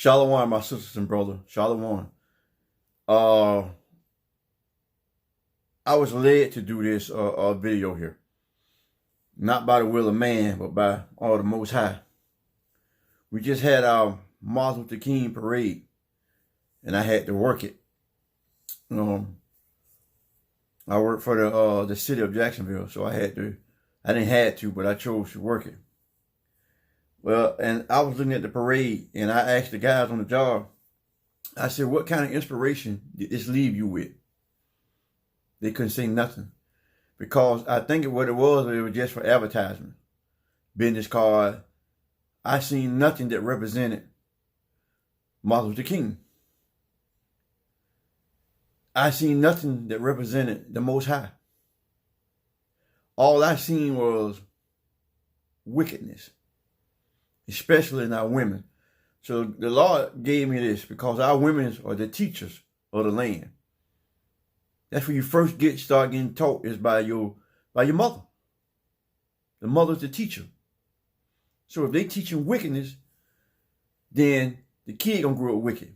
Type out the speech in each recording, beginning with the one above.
Shalom, my sisters and brothers. Shalom. Uh, I was led to do this video here, not by the will of man, but by all the Most High. We just had our Martin Luther King parade, and I had to work it. I work for the city of Jacksonville, so I didn't have to, but I chose to work it. Well, and I was looking at the parade, and I asked the guys on the job, I said, what kind of inspiration did this leave you with? They couldn't say nothing. Because I think what it was just for advertisement. Business card. I seen nothing that represented Martin Luther King. I seen nothing that represented the Most High. All I seen was wickedness, especially in our women. So the Lord gave me this because our women are the teachers of the land. That's where you first start getting taught is by your mother. The mother's the teacher. So if they teaching wickedness, then the kid gonna grow up wicked.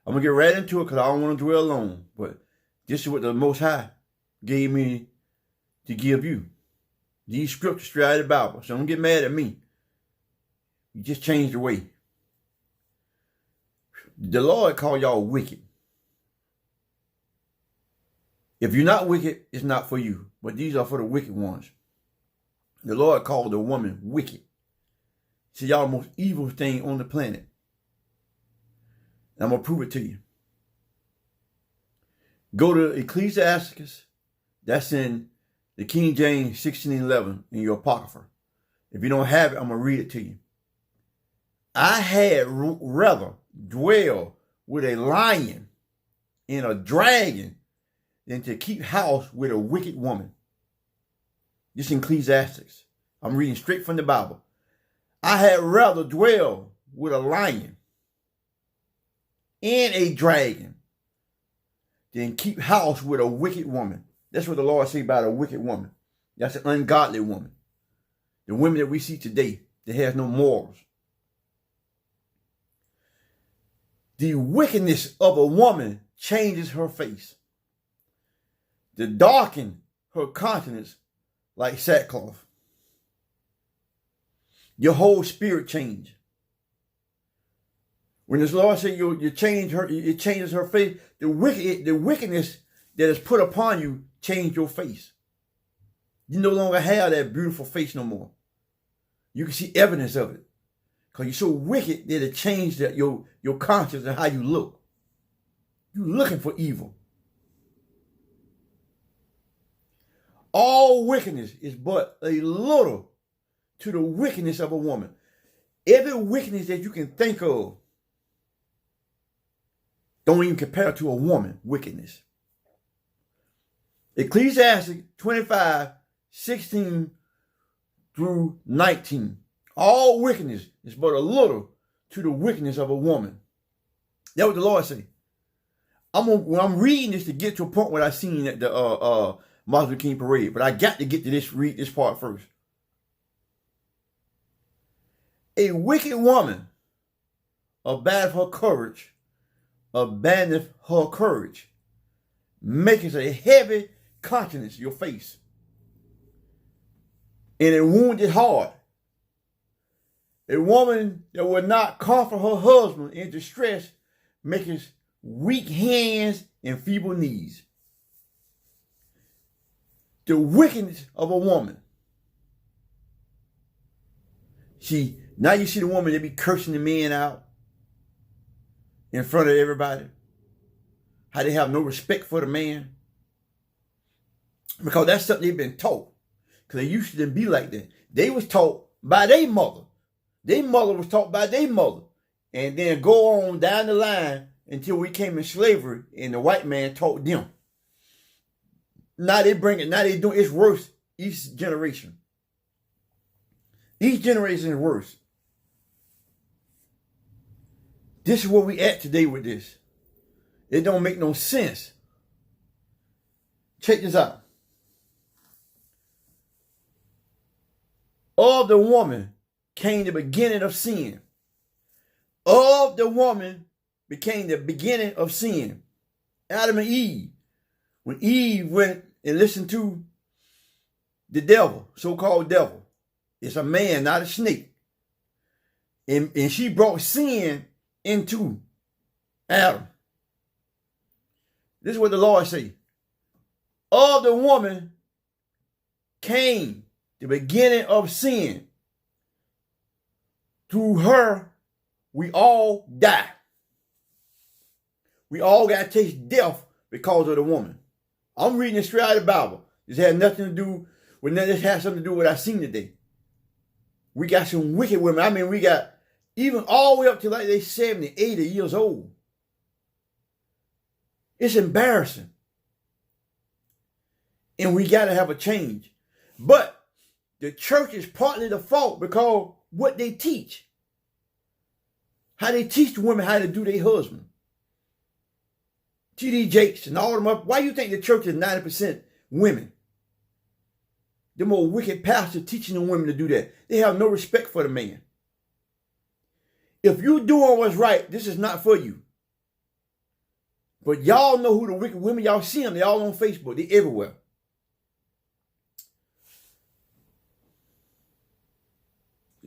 I'm gonna get right into it because I don't want to dwell long. But this is what the Most High gave me to give you. These scriptures straight out of the Bible. So don't get mad at me. You just changed the way. The Lord called y'all wicked. If you're not wicked, it's not for you. But these are for the wicked ones. The Lord called the woman wicked. See, y'all the most evil thing on the planet. And I'm going to prove it to you. Go to Ecclesiastes. That's in the King James 16:11 in your Apocrypha. If you don't have it, I'm going to read it to you. I had rather dwell with a lion and a dragon than to keep house with a wicked woman. This in Ecclesiastes. I'm reading straight from the Bible. I had rather dwell with a lion and a dragon than keep house with a wicked woman. That's what the Lord says about a wicked woman. That's an ungodly woman. The women that we see today that has no morals. The wickedness of a woman changes her face. To darken her countenance like sackcloth. Your whole spirit change. When the Lord said you change her, it changes her face. The wickedness that is put upon you change your face. You no longer have that beautiful face no more. You can see evidence of it. Because you're so wicked that it changed your conscience and how you look. You're looking for evil. All wickedness is but a little to the wickedness of a woman. Every wickedness that you can think of don't even compare to a woman wickedness. Ecclesiastes 25:16 through 19. All wickedness is but a little to the wickedness of a woman. That's what the Lord say. When I'm reading this to get to a point where I seen at the Martin Luther King parade, but I got to get to this, read this part first. A wicked woman abandoneth her courage, maketh a heavy countenance, your face, and a wounded heart. A woman that will not comfort her husband in distress maketh weak hands and feeble knees. The wickedness of a woman. Now you see the woman that be cursing the men out in front of everybody. How they have no respect for the man. Because that's something they've been taught. Because they used to be like that. They was taught by their mother. Their mother was taught by their mother. And then go on down the line until we came in slavery and the white man taught them. Now they doing it's worse each generation. Each generation is worse. This is where we at today with this. It don't make no sense. Check this out. Of the woman came the beginning of sin. of the woman became the beginning of sin. Adam and Eve. When Eve went and listened to the devil, so-called devil. It's a man, not a snake. And she brought sin into Adam. This is what the Lord say. Of the woman came the beginning of sin. Through her, we all die. We all got to taste death because of the woman. I'm reading it straight out of the Bible. This had nothing to do with nothing. This has something to do with what I seen today. We got some wicked women. I mean, we got even all the way up to like they 70, 80 years old. It's embarrassing. And we got to have a change. But the church is partly the fault because what they teach. How they teach the women how to do their husband. T.D. Jakes and all of them up. Why do you think the church is 90% women? The more wicked pastors teaching the women to do that. They have no respect for the man. If you doing what's right, this is not for you. But y'all know who the wicked women, y'all see them. They all on Facebook. They everywhere.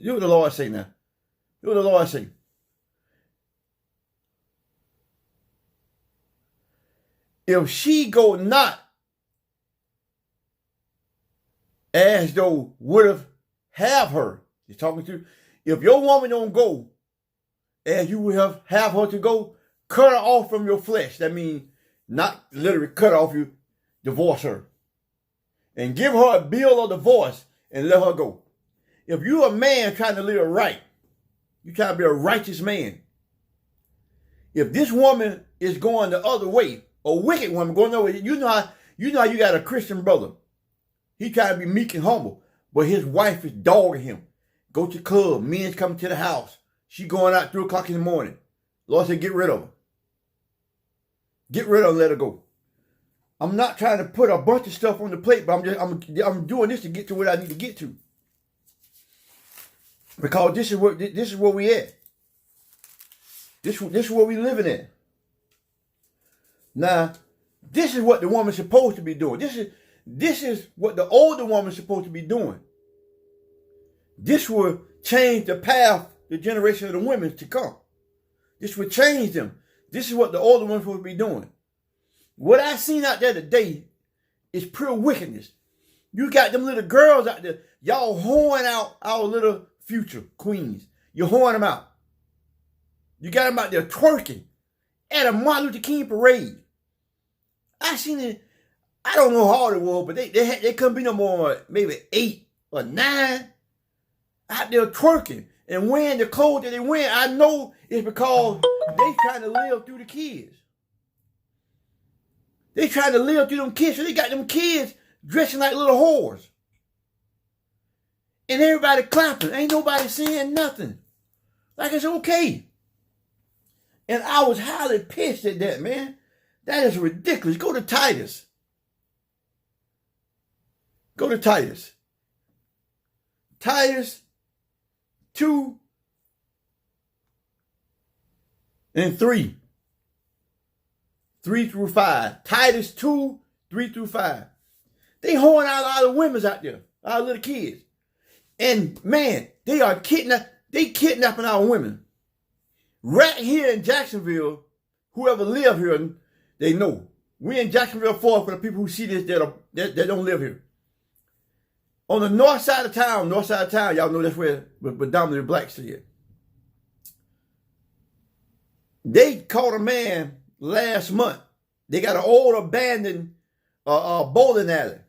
Do what the Lord say now. Do what the Lord say. If she go not as though would have her, he's talking to, if your woman don't go as you would have her to go, cut her off from your flesh. That means not literally cut off you, divorce her. And give her a bill of divorce and let her go. If you're a man trying to live right, you trying to be a righteous man. If this woman is going the other way, a wicked woman going the other way, you know how you got a Christian brother. He trying to be meek and humble, but his wife is dogging him. Go to the club, men's coming to the house. She going out 3 o'clock in the morning. Lord said, get rid of her. Get rid of her and let her go. I'm not trying to put a bunch of stuff on the plate, but I'm doing this to get to what I need to get to. Because this is where we at. This is where we living at. Now, this is what the woman's supposed to be doing. This is what the older woman's supposed to be doing. This will change the path, the generation of the women to come. This will change them. This is what the older woman's supposed to be doing. What I seen out there today is pure wickedness. You got them little girls out there. Y'all horn out our little future queens. You horn them out. You got them out there twerking at a Martin Luther King parade. I seen it. I don't know how hard it was, but they couldn't be no more, maybe 8 or 9 out there twerking and wearing the clothes that they wear. I know it's because they trying to live through the kids. They trying to live through them kids, so they got them kids dressing like little whores. And everybody clapping. Ain't nobody saying nothing. Like it's okay. And I was highly pissed at that, man. That is ridiculous. Go to Titus. Go to Titus. Titus 2 and 3. 3 through 5. Titus 2, 3 through 5. They horn out all the women out there. Our little kids. And man, they are kidnapping our women. Right here in Jacksonville, whoever live here, they know. We in Jacksonville, Florida, for the people who see this that don't live here. On the north side of town, y'all know that's where predominantly blacks live. They caught a man last month. They got an old abandoned bowling alley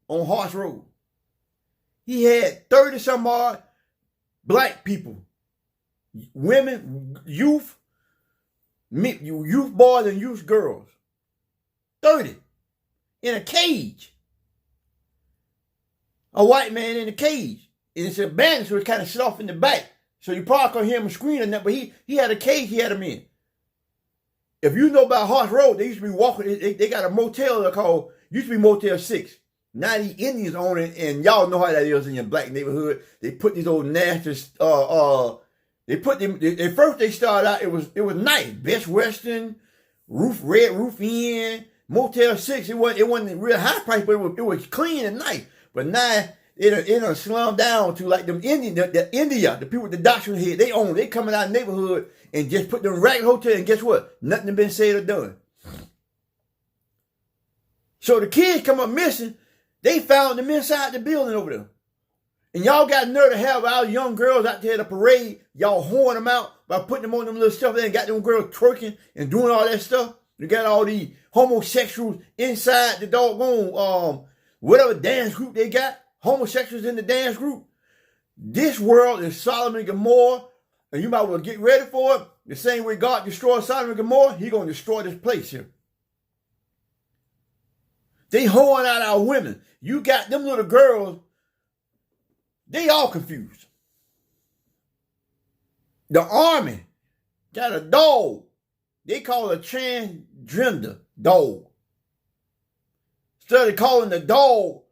on Horse Road. He had 30 some odd black people, women, youth boys and youth girls. 30 in a cage. A white man in a cage. And it's abandoned, so it's kind of shut off in the back. So you probably can't hear him screaming that, but he had a cage he had him in. If you know about Horse Road, they used to be walking, they got a motel called, used to be Motel 6. Now the Indians own it, and y'all know how that is in your black neighborhood. They put these old nasty, They put them. At first, they started out. It was nice. Best Western, Red Roof Inn, Motel 6. It wasn't real high price, but it was clean and nice. But now it done slummed down to like them Indian, the people with the doctrine head. They coming out of the neighborhood and just put them ragged hotel. And guess what? Nothing has been said or done. So the kids come up missing. They found them inside the building over there. And y'all got nerve to have our young girls out there at the parade. Y'all horn them out by putting them on them little stuff there and got them girls twerking and doing all that stuff. You got all these homosexuals inside the doggone, whatever dance group they got. Homosexuals in the dance group. This world is Sodom and Gomorrah. And you might well get ready for it. The same way God destroyed Sodom and Gomorrah, He's going to destroy this place here. They horn out our women. You got them little girls. They all confused. The army got a dog. They call it a transgender dog. Instead of calling the dog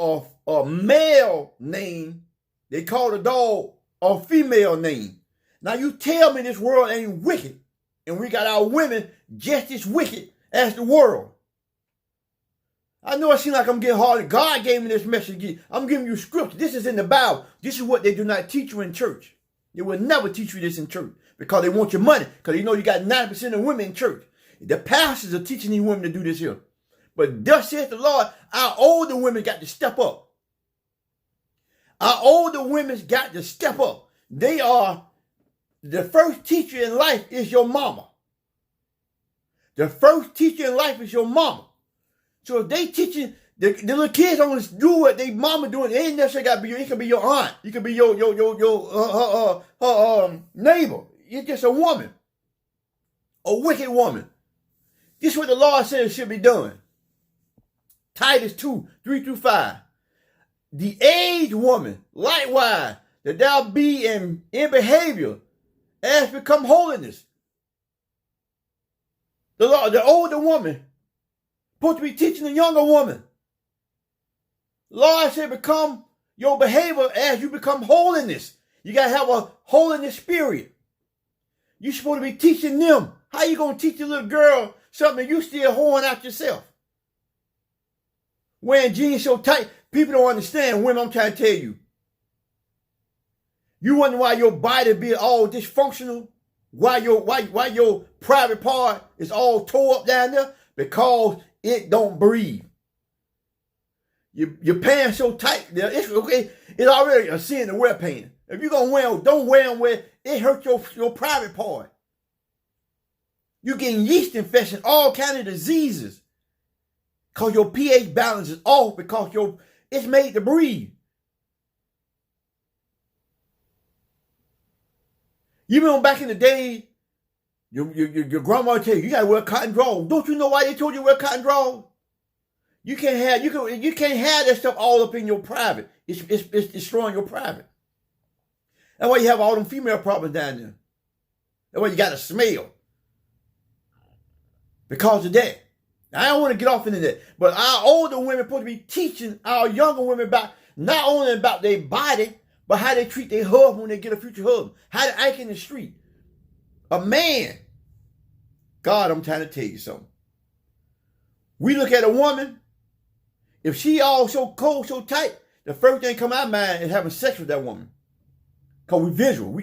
a male name, they call the dog a female name. Now you tell me this world ain't wicked, and we got our women just as wicked as the world. I know it seems like I'm getting hard. God gave me this message. I'm giving you scripture. This is in the Bible. This is what they do not teach you in church. They will never teach you this in church because they want your money. Because you know you got 90% of women in church. The pastors are teaching these women to do this here. But thus saith the Lord, our older women got to step up. Our older women's got to step up. They are the first teacher in life is your mama. The first teacher in life is your mama. So if they teaching the little kids don't do what they mama doing, it ain't necessarily got to be you. It could be your aunt. You could be your neighbor. You're just a woman, a wicked woman. This is what the Lord says should be done. Titus 2:3-5. The aged woman, likewise, that thou be in behavior, as become holiness. The older woman supposed to be teaching the younger woman. Lord said, become your behavior as you become holiness. You got to have a holiness spirit. You're supposed to be teaching them. How you going to teach a little girl something you still hoeing out yourself? Wearing jeans so tight, people don't understand. Women, I'm trying to tell you. You wonder why your body be all dysfunctional? Why your private part is all tore up down there? Because it don't breathe. Your pants so tight. It's okay. It's already a sin to wear pants. If you're gonna wear them, don't wear them where it hurts your private part. You getting yeast infection, all kind of diseases. Because your pH balance is off because it's made to breathe. You remember back in the day, your grandma tell you gotta wear cotton drawers. Don't you know why they told you to wear cotton drawers? You can't have that stuff all up in your private. It's destroying your private. That's why you have all them female problems down there. That's why you got a smell. Because of that. Now, I don't want to get off into that. But our older women supposed to be teaching our younger women about not only about their body, but how they treat their husband when they get a future husband. How to act in the street. A man. God, I'm trying to tell you something. We look at a woman. If she all so cold, so tight, the first thing come out of mind is having sex with that woman. Because we visual. We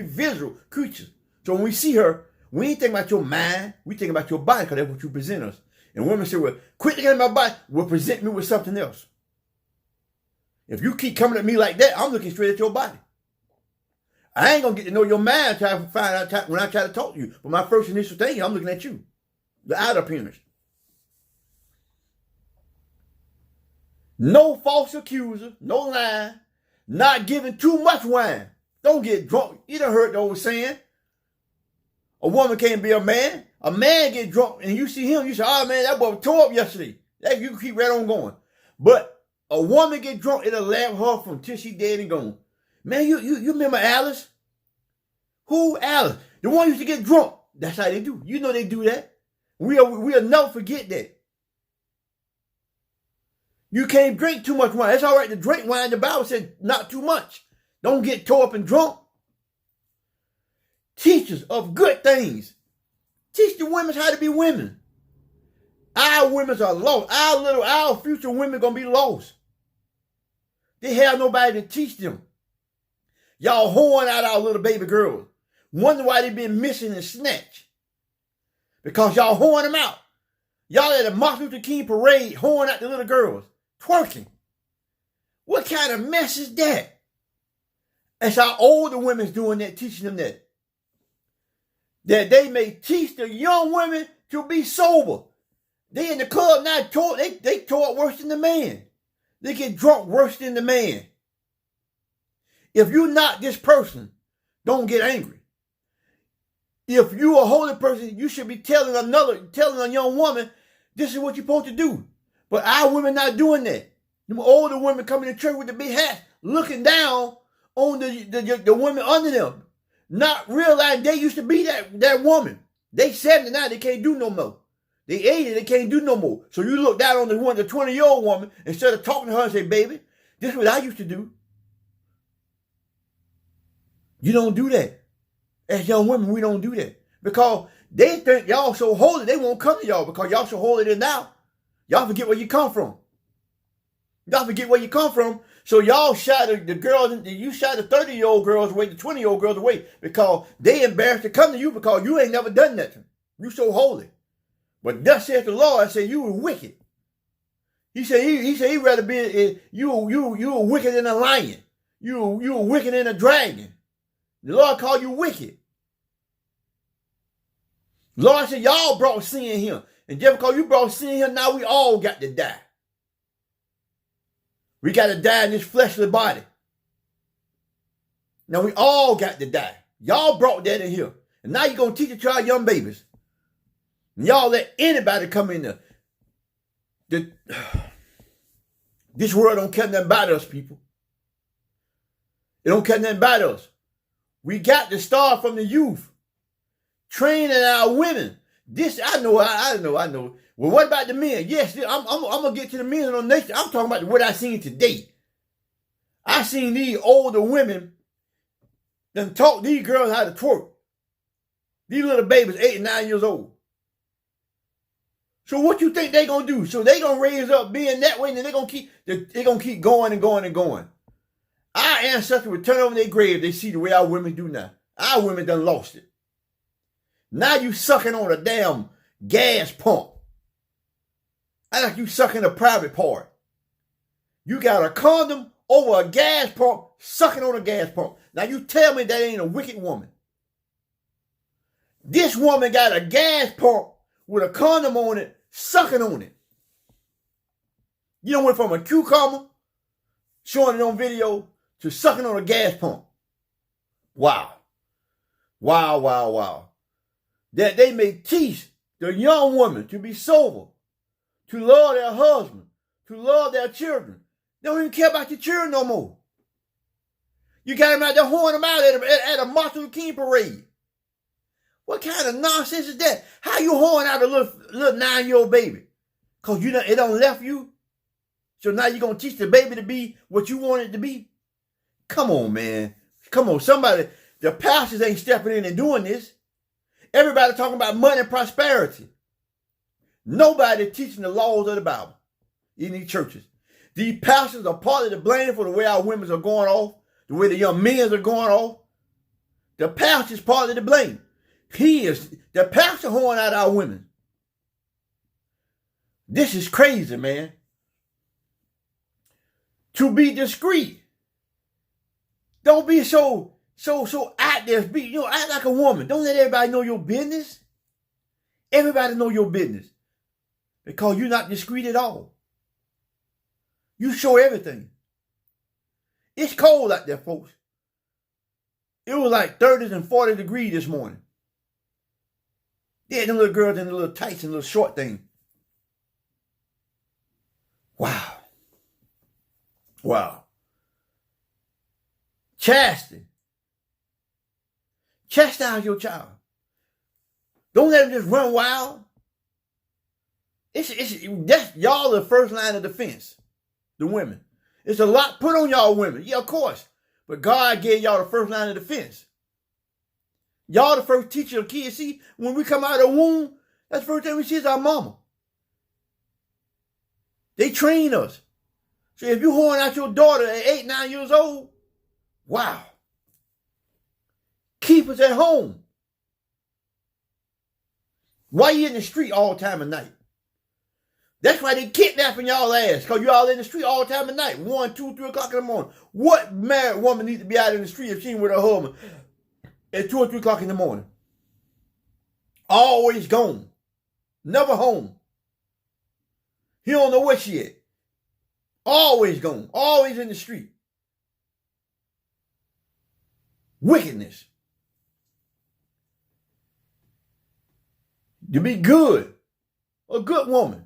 visual creatures. So when we see her, we ain't thinking about your mind. We think about your body because that's what you present us. And women say, well, quit thinking about my body. Well, present me with something else. If you keep coming at me like that, I'm looking straight at your body. I ain't going to get to know your mind until I find out when I try to talk to you. But my first initial thing, I'm looking at you. The outer appearance. No false accuser. No lying. Not giving too much wine. Don't get drunk. You done heard the old saying. A woman can't be a man. A man get drunk and you see him, you say, oh man, that boy tore up yesterday. That you can keep right on going. But a woman get drunk, it'll laugh her from till she dead and gone. Man, you remember Alice? Who Alice? The one used to get drunk. That's how they do. You know they do that. We'll never forget that. You can't drink too much wine. It's all right to drink wine. The Bible said not too much. Don't get tore up and drunk. teachers of good things. Teach the women how to be women. Our women are lost. Our future women gonna be lost. They have nobody to teach them. Y'all whoring out our little baby girls. Wonder why they been missing and snatched. Because y'all whoring them out. Y'all at the Martin Luther King parade whoring out the little girls. Twerking. What kind of mess is that? That's our older women's doing that, teaching them that. That they may teach the young women to be sober. They in the club now, they tore up worse than the man. They get drunk worse than the man. If you're not this person, don't get angry. If you're a holy person, you should be telling a young woman, this is what you're supposed to do. But our women not doing that. Them older women coming to church with the big hats, looking down on the women under them, not realizing they used to be that woman. They 79, they can't do no more. They 80, they can't do no more. So you look down on the 20-year-old woman instead of talking to her and say, baby, this is what I used to do. You don't do that. As young women, we don't do that. Because they think y'all so holy, they won't come to y'all because y'all so holy than now. Y'all forget where you come from. Y'all forget where you come from. So y'all shot the girls, you shot the 30-year-old girls away, the 20-year-old girls away because they embarrassed to come to you because you ain't never done nothing. You so holy. But thus saith the Lord, I said, you were wicked. He said he'd rather be, you were wicked than a lion. You were wicked than a dragon. The Lord called you wicked. The Lord said, y'all brought sin here. And just because you brought sin here, now we all got to die. We got to die in this fleshly body. Now we all got to die. Y'all brought that in here. And now you're going to teach it to our young babies. And y'all let anybody come in there. This world don't care nothing about us, people. It don't care nothing about us. We got to start from the youth. Training our women. This, I know. Well, what about the men? Yes, I'm going to get to the men on the next. I'm talking about what I seen today. I seen these older women done taught these girls how to twerk. These little babies, 8 and 9 years old. So what you think they going to do? So they going to raise up being that way and they going to keep going and going and going. Our ancestors would turn over their grave. They see the way our women do now. Our women done lost it. Now you sucking on a damn gas pump. I like you sucking a private part. You got a condom over a gas pump, sucking on a gas pump. Now you tell me that ain't a wicked woman. This woman got a gas pump with a condom on it, sucking on it. You done went from a cucumber, showing it on video, to sucking on a gas pump. Wow. Wow, wow, wow. That they may teach the young woman to be sober, to love their husband, to love their children. They don't even care about your children no more. You got them out there hoeing them out at a Martin Luther King parade. What kind of nonsense is that? How you hoeing out a little 9-year-old baby? Because it don't left you? So now you're going to teach the baby to be what you want it to be? Come on, man. Come on, somebody. The pastors ain't stepping in and doing this. Everybody talking about money and prosperity. Nobody teaching the laws of the Bible in these churches. These pastors are partly to blame for the way our women are going off, the way the young men are going off. The pastor is partly to blame. The pastor hoeing out our women. This is crazy, man. To be discreet. Don't be so out there. Act like a woman. Don't let everybody know your business. Everybody know your business. Because you're not discreet at all. You show everything. It's cold out there, folks. It was like 30s and 40 degrees this morning. Yeah, them little girls in the little tights and little short thing. Wow. Wow. Chastity. Chastise your child. Don't let him just run wild. That's y'all the first line of defense. The women. It's a lot put on y'all women. Yeah, of course. But God gave y'all the first line of defense. Y'all the first teacher of kids. See, when we come out of the womb, that's the first thing we see is our mama. They train us. So if you horn out your daughter at 8, 9 years old, wow. Keep us at home. Why you in the street all the time of night? That's why they kidnapping y'all ass, because y'all in the street all the time of night. 1, 2, 3 o'clock in the morning. What married woman needs to be out in the street if she ain't with her husband at 2 or 3 o'clock in the morning? Always gone. Never home. He don't know where she at. Always gone. Always in the street. Wickedness. To be good. A good woman.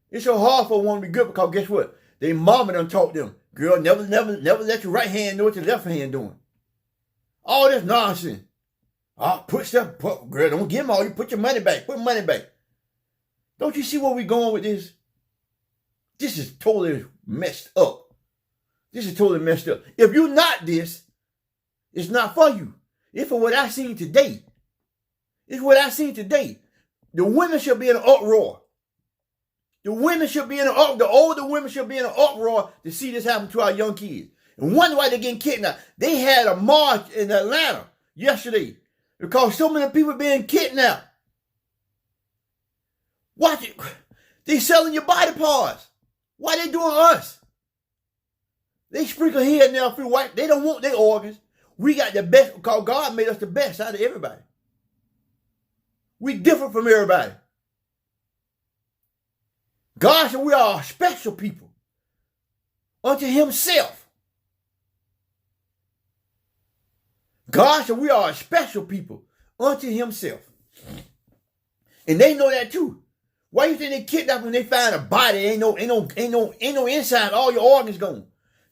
It's so hard for a woman to be good because guess what? They mama done taught them, girl, never let your right hand know what your left hand doing. All this nonsense. Girl, don't give them all. You put your money back. Put money back. Don't you see where we going with this? This is totally messed up. This is totally messed up. If you're not this, it's not for you. It's for what I seen today. It's what I seen today. The women should be in an uproar. The women should be in an uproar. The older women should be in an uproar to see this happen to our young kids. And wonder why they're getting kidnapped. They had a march in Atlanta yesterday because so many people being kidnapped. Watch it. They selling your body parts. Why they doing us? They sprinkle here and there free white. They don't want their organs. We got the best because God made us the best out of everybody. We different from everybody. God said we are a special people unto himself. God said we are a special people unto himself. And they know that too. Why you think they kidnap when they find a body? Ain't no inside, all your organs gone.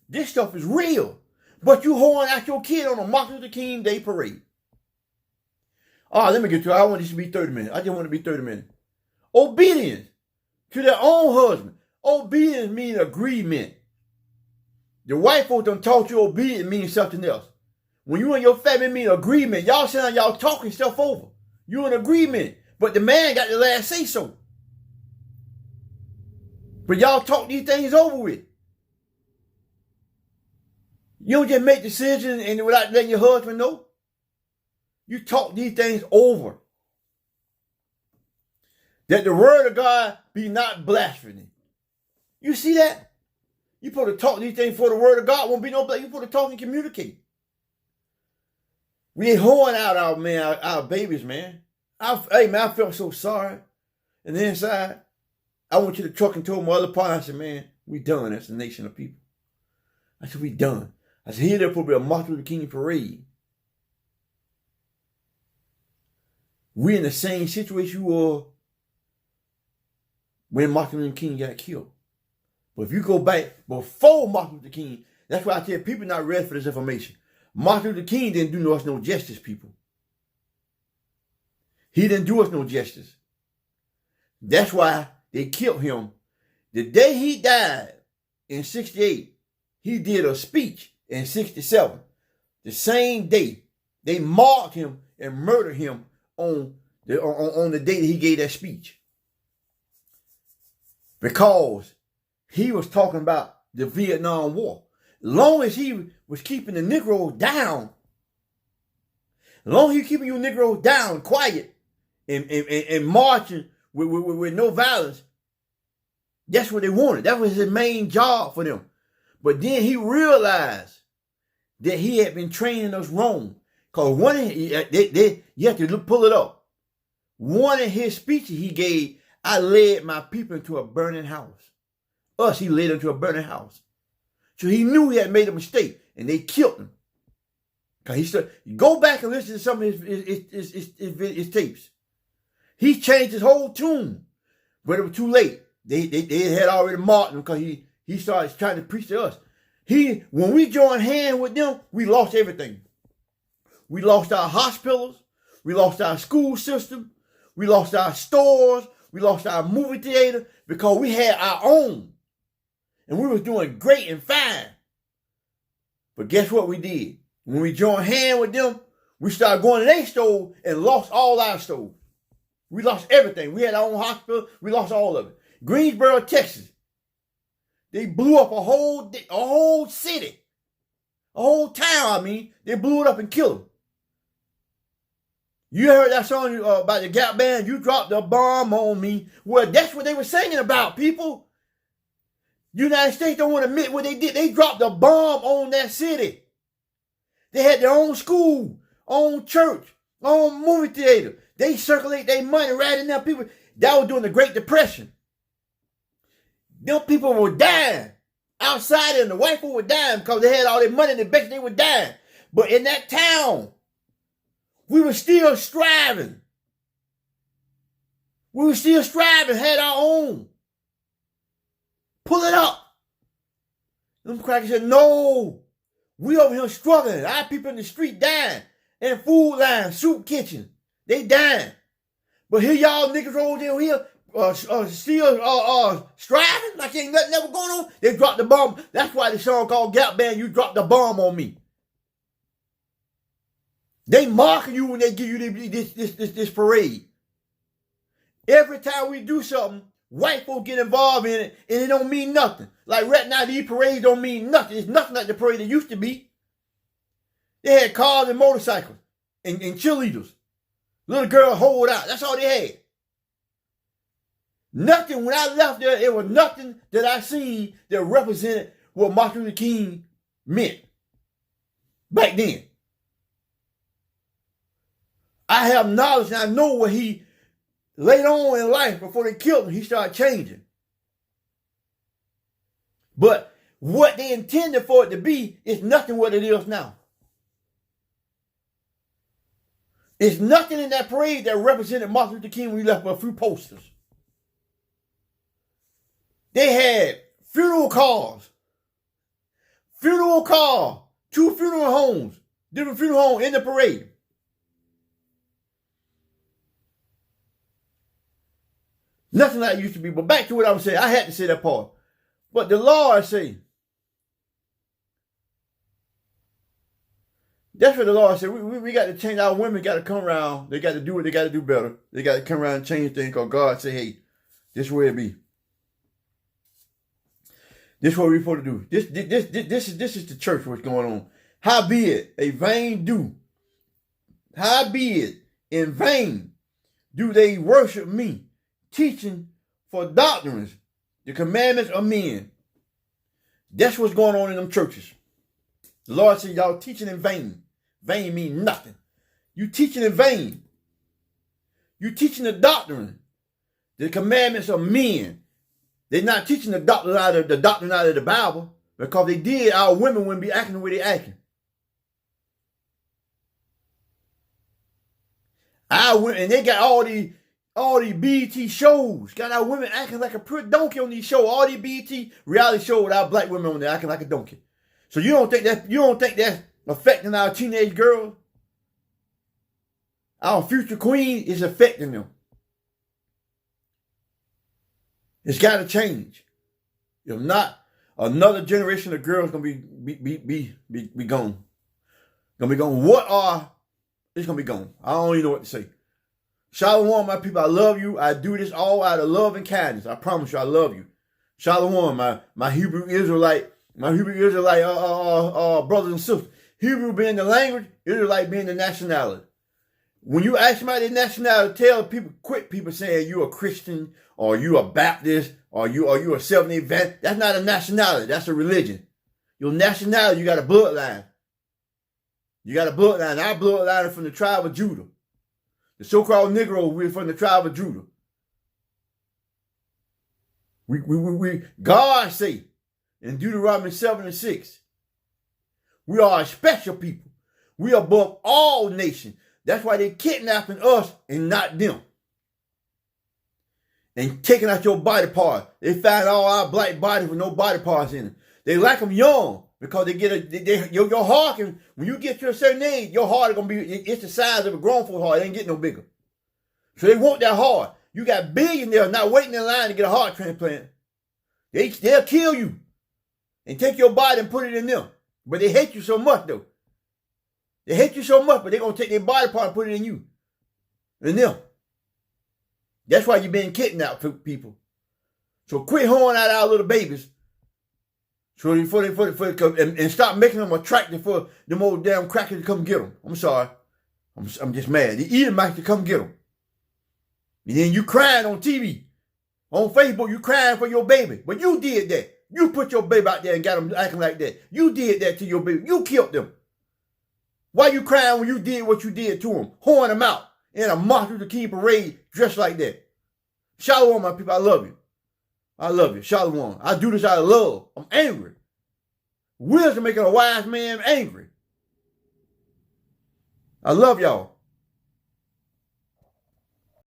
This stuff is real. But you horn out your kid on a Martin Luther King Day parade. All right, let me get to it. I want this to be 30 minutes. I just want to be 30 minutes. Obedience to their own husband. Obedience means agreement. The white folks done taught you obedience means something else. When you and your family mean agreement, y'all saying y'all talking stuff over. You in agreement. But the man got the last say so. But y'all talk these things over with. You don't just make decisions and without letting your husband know. You talk these things over. That the word of God be not blasphemy. You see that? You supposed to talk these things for the word of God won't be no blasphemy. You supposed to talk and communicate. We ain't hoeing out our babies, man. Hey, man, I felt so sorry. And then inside, I went to the truck and told my other partner, I said, man, we done as a nation of people. I said, we done. I said, here there will be a Martin Luther King parade. We in the same situation you were when Martin Luther King got killed. But if you go back before Martin Luther King, that's why I tell people not ready for this information. Martin Luther King didn't do us no justice, people. He didn't do us no justice. That's why they killed him. The day he died in 68, he did a speech in 67. The same day, they marked him and murdered him on the day that he gave that speech. Because he was talking about the Vietnam War. Long as he was keeping the Negroes down, long as he keeping you Negroes down, quiet, and marching with no violence, that's what they wanted. That was his main job for them. But then he realized that he had been training us wrong. Because you have to pull it up. One of his speeches he gave, I led my people into a burning house. Us, he led them to a burning house. So he knew he had made a mistake, and they killed him. Because he said, go back and listen to some of his tapes. He changed his whole tune, but it was too late. They had already marked him because he started trying to preach to us. When we joined hands with them, we lost everything. We lost our hospitals. We lost our school system. We lost our stores. We lost our movie theater because we had our own. And we was doing great and fine. But guess what we did? When we joined hands with them, We started going to their store and lost all our stores. We lost everything. We had our own hospital. We lost all of it. Greensboro, Texas. They blew up a whole city. A whole town, I mean. They blew it up and killed them. You heard that song about the Gap Band? You dropped the bomb on me. Well, that's what they were singing about, people. United States don't want to admit what they did. They dropped a bomb on that city. They had their own school, own church, own movie theater. They circulate their money right in there. People, that was during the Great Depression. Them people were dying outside, and the white people were dying because they had all their money in the bank. They were dying. But in that town, we were still striving. We were still striving, had our own. Pull it up. Them crackers said, no, we over here struggling. Our people in the street dying. In food lines, soup kitchen. They dying. But here y'all niggas over here still striving like ain't nothing ever going on. They dropped the bomb. That's why the song called Gap Band, You Dropped the Bomb on Me. They marking you when they give you this parade. Every time we do something, white folk get involved in it, and it don't mean nothing. Like right now, these parades don't mean nothing. It's nothing like the parade that used to be. They had cars and motorcycles and cheerleaders. Little girl hold out. That's all they had. Nothing, when I left there, it was nothing that I seen that represented what Martin Luther King meant back then. I have knowledge and I know what he later on in life before they killed him, he started changing. But what they intended for it to be is nothing what it is now. It's nothing in that parade that represented Martin Luther King when he left but a few posters. They had funeral cars, 2 funeral homes, different funeral homes in the parade. Nothing like it used to be. But back to what I was saying, I had to say that part. But the Lord say, that's what the Lord said. We got to change. Our women got to come around. They got to do what they got to do better. They got to come around and change things because God say, hey, this is where it be. This is what we're supposed to do. This is the church what's going on. Howbeit, a vain do. Howbeit, in vain do they worship me, teaching for doctrines, the commandments of men. That's what's going on in them churches. The Lord said, y'all teaching in vain. Vain means nothing. You teaching in vain. You teaching the doctrine, the commandments of men. They're not teaching the doctrine out of the Bible, because they did, our women wouldn't be acting the way they're acting. Our women, and they got all these BET shows. Got our women acting like a pretty donkey on these shows. All these BET reality shows with our black women on there acting like a donkey. So you don't think that's affecting our teenage girls? Our future queen is affecting them. It's got to change. If not, another generation of girls gonna be gone. Gonna be gone. It's gonna be gone. I don't even know what to say. Shalom, my people. I love you. I do this all out of love and kindness. I promise you, I love you. Shalom, my Hebrew Israelite brothers and sisters. Hebrew being the language, Israelite being the nationality. When you ask about their nationality, tell people, quit people saying you a Christian or you a Baptist or you a Seventh-day Adventist. That's not a nationality. That's a religion. Your nationality, you got a bloodline. You got a bloodline. Our bloodline is from the tribe of Judah. The so-called Negro, we're from the tribe of Judah. God say in Deuteronomy 7:6, we are a special people. We are above all nations. That's why they're kidnapping us and not them. And taking out your body part. They find all our black bodies with no body parts in it. They like them young because they get your heart can, when you get to a certain age, your heart is going to be, it's the size of a grown folk heart. It ain't getting no bigger. So they want that heart. You got billionaires not waiting in line to get a heart transplant. They'll kill you and take your body and put it in them. But they hate you so much though. They hate you so much, but they're going to take their body part and put it in you. In them. That's why you're being kidnapped, people. So quit hoeing out our little babies. So and stop making them attractive for them old damn crackers to come get them. I'm sorry. I'm just mad. The Edomites to come get them. And then you crying on TV. On Facebook, you crying for your baby. But you did that. You put your baby out there and got them acting like that. You did that to your baby. You killed them. Why you crying when you did what you did to them? Hoeing them out in a Martin Luther King parade dressed like that. Shalom, my people. I love you. I love you. Shalom. I do this out of love. I'm angry. Wisdom making a wise man angry. I love y'all.